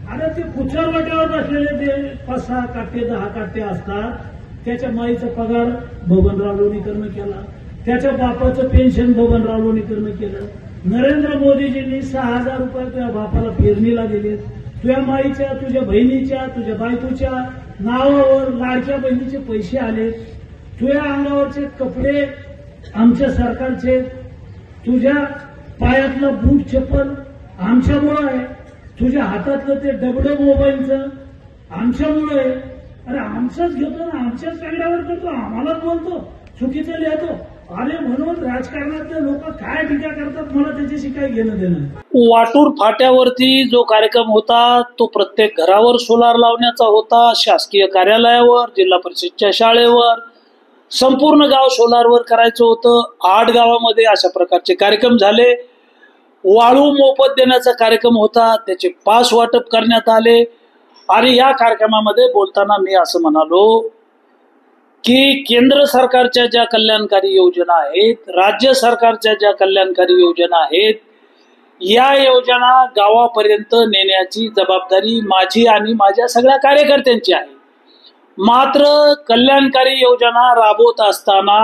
आता ते कुचर वाट्यावर बसलेले ते 5-6 काटे 10 काटे असतात. त्याच्या माईचा पगार बबनराव लोणीकरनं केला, त्याच्या बापाचं पेन्शन बबनराव लोणीकरनं केलं. नरेंद्र मोदीजींनी 6,000 रुपये तुझ्या बापाला पेरणीला दिलेत. तुझ्या माईच्या, तुझ्या बहिणीच्या, तुझ्या बायकोच्या नावावर लाडक्या बहिणीचे पैसे आले. तुझ्या अंगावरचे कपडे आमच्या सरकारचे, तुझ्या पायातलं बूट चप्पल आमच्यामुळं आहे, तुझ्या हातातलं ते डबडं मोबाईलचं आमच्यामुळं आहे. अरे आमचंच घेतो ना, आमच्याच सगळ्यावर करतो, आम्हालाच बोलतो, चुकीचं लिहितो. अरे म्हणून राजकारणातले लोक काय टीका करतात मला त्याच्याशी काय घेणं देणं. वाटूर फाट्यावरती जो कार्यक्रम होता तो प्रत्येक घरावर सोलार लावण्याचा होता. शासकीय कार्यालयावर, जिल्हा परिषदच्या शाळेवर, संपूर्ण गाव सोलारवर करायचं होतं. 8 गावामध्ये अशा प्रकारचे कार्यक्रम झाले. वाळू मोफत देण्याचा कार्यक्रम होता, त्याचे पास वाटप करण्यात आले. आणि या कार्यक्रमामध्ये बोलताना मी असं म्हणालो की केंद्र सरकारच्या ज्या कल्याणकारी योजना आहेत, राज्य सरकारच्या ज्या कल्याणकारी योजना आहेत, या योजना गावापर्यंत नेण्याची जबाबदारी माझी आणि माझ्या सगळ्या कार्यकर्त्यांची आहे. मात्र कल्याणकारी योजना राबवत असताना,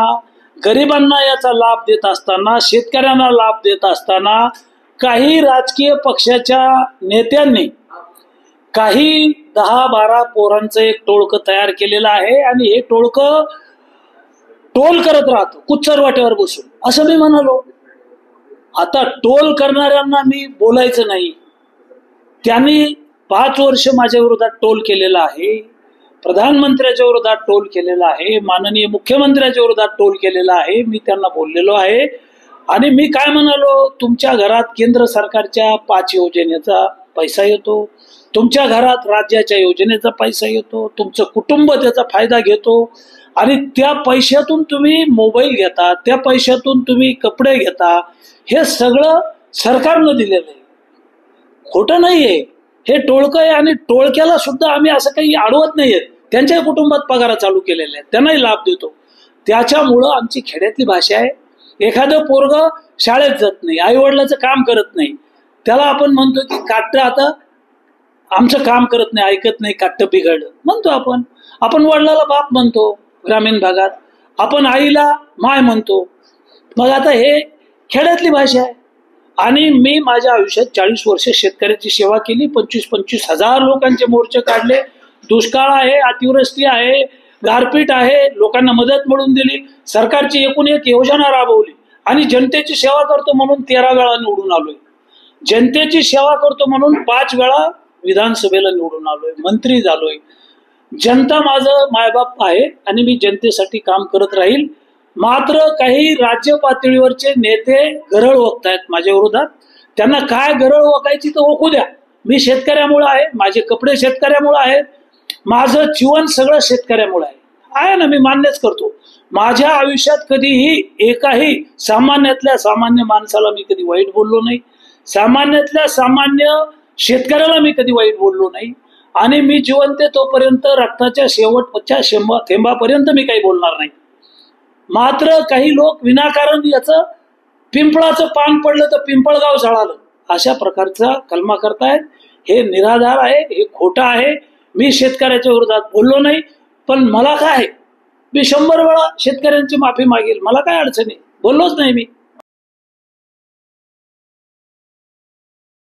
गरिबांना याचा लाभ देत असताना, शेतकऱ्यांना लाभ देत असताना काही राजकीय पक्षाच्या नेत्यांनी काही 10-12 पोरांचं एक टोळकं तयार केलेलं आहे आणि हे टोळकं टोल करत राहतं कुच्चर वाट्यावर बसून, असं मी म्हणालो. आता टोल करणाऱ्यांना मी बोलायचं नाही. त्यांनी 5 वर्ष माझ्या विरोधात टोल केलेला आहे, प्रधानमंत्र्याच्या विरोधात टोल केलेला आहे, माननीय मुख्यमंत्र्याच्या विरोधात टोल केलेला आहे. मी त्यांना बोललेलो आहे. आणि मी काय म्हणालो, तुमच्या घरात केंद्र सरकारच्या 5 योजनेचा पैसा येतो, तुमच्या घरात राज्याच्या योजनेचा पैसा येतो, तुमचं कुटुंब त्याचा फायदा घेतो आणि त्या पैशातून तुम्ही मोबाईल घेता, त्या पैशातून तुम्ही कपडे घेता. हे सगळं सरकारनं दिलेलं आहे, खोटं नाहीये. हे टोळकं आहे आणि टोळक्याला सुद्धा आम्ही असं काही अडवत नाहीये. त्यांच्या कुटुंबात पगार चालू केलेले आहेत, त्यांनाही लाभ देतो. त्याच्यामुळं आमची खेड्यातली भाषा आहे. एखादं पोरग शाळेत जात नाही, आई वडिलाचं काम करत नाही, त्याला आपण म्हणतो की काट्ट आता आमचं काम करत नाही, ऐकत नाही, काट्ट बिघडलं म्हणतो आपण. आपण वडिलाला बाप म्हणतो ग्रामीण भागात, आपण आईला माय म्हणतो. मग आता हे खेड्यातली भाषा आहे. आणि मी माझ्या आयुष्यात 40 वर्ष शेतकऱ्याची सेवा केली. 25-25 हजार लोकांचे मोर्चे काढले. दुष्काळ आहे, अतिवृष्टी आहे, गारपीट आहे, लोकांना मदत मिळवून दिली. सरकारची एकूण एक योजना राबवली आणि जनतेची सेवा करतो म्हणून 13 वेळा निवडून आलोय. जनतेची सेवा करतो म्हणून 5 वेळा विधानसभेला निवडून आलोय, मंत्री झालोय. जनता माझं मायबाप आहे आणि मी जनतेसाठी काम करत राहील. मात्र काही राज्य पातळीवरचे नेते गरळ ओकतायत माझ्या विरोधात. त्यांना काय गरळ ओकायची तर ओकू द्या. मी शेतकऱ्यामुळे आहे, माझे कपडे शेतकऱ्यामुळे आहेत, माझं जीवन सगळं शेतकऱ्यामुळे आहे ना, मी मान्यच करतो. माझ्या आयुष्यात कधीही एकाही सामान्यातल्या सामान्य माणसाला मी कधी वाईट बोललो नाही, सामान्यातल्या सामान्य शेतकऱ्याला मी कधी वाईट बोललो नाही. आणि मी जिवंत तोपर्यंत रक्ताच्या शेवटच्या थेंबापर्यंत मी काही बोलणार नाही. मात्र काही लोक विनाकारण याचं पिंपळाचं पान पडलं तर पिंपळगाव जळालं अशा प्रकारचा कलमा करतायत. हे निराधार आहे, हे खोटं आहे. मी शेतकऱ्याच्या विरोधात बोललो नाही, पण मला काय, मी 100 वेळा शेतकऱ्यांची माफी मागेल, मला काय अडचण आहे, बोललोच नाही मी.